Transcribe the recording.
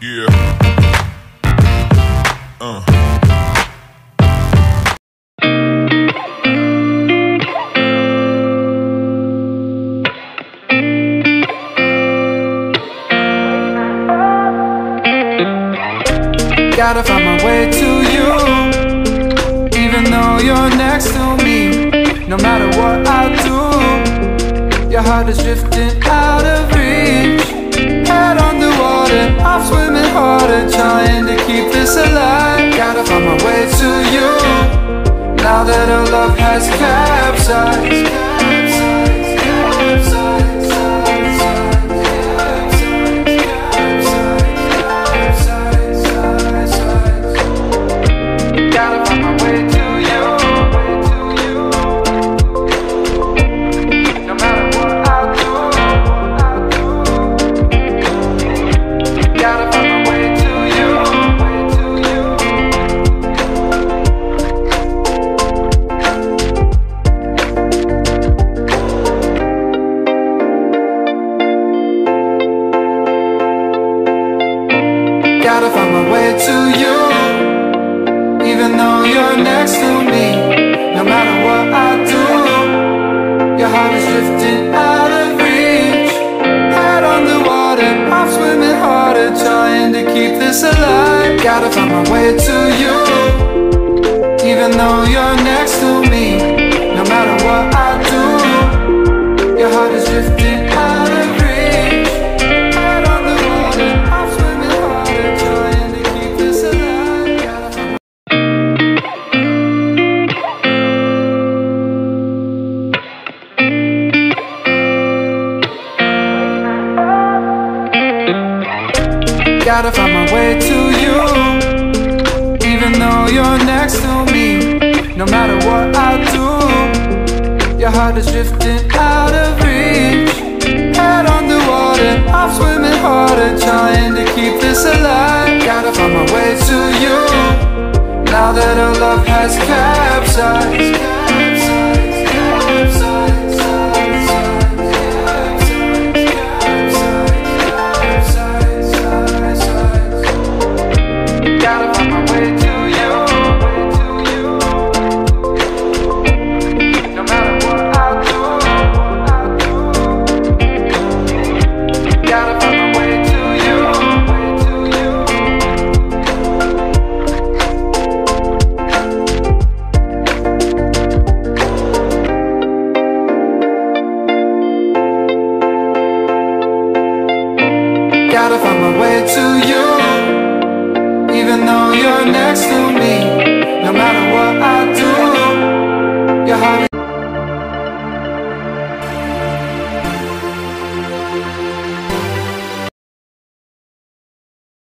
Yeah. Gotta find my way to you, even though you're next to me. No matter what I do, your heart is drifting out of reach. Head underwater, I'm swimming harder, trying to keep this alive. Gotta find my way to you, now that our love has capsized. Gotta find my way to you, even though you're next to me. No matter what I do, your heart is drifting out of reach. Head on the water, I'm swimming harder, trying to keep this alive. Gotta find my way to you, even though you're next to me. No matter what I do, your heart is drifting out of reach. Gotta find my way to you, even though you're next to me. No matter what I do, your heart is drifting out of reach. Head on the water, I'm swimming harder, trying to keep this alive. Gotta find my way to you, now that our love has capsized. Gotta find my way to you, even though you're next to me.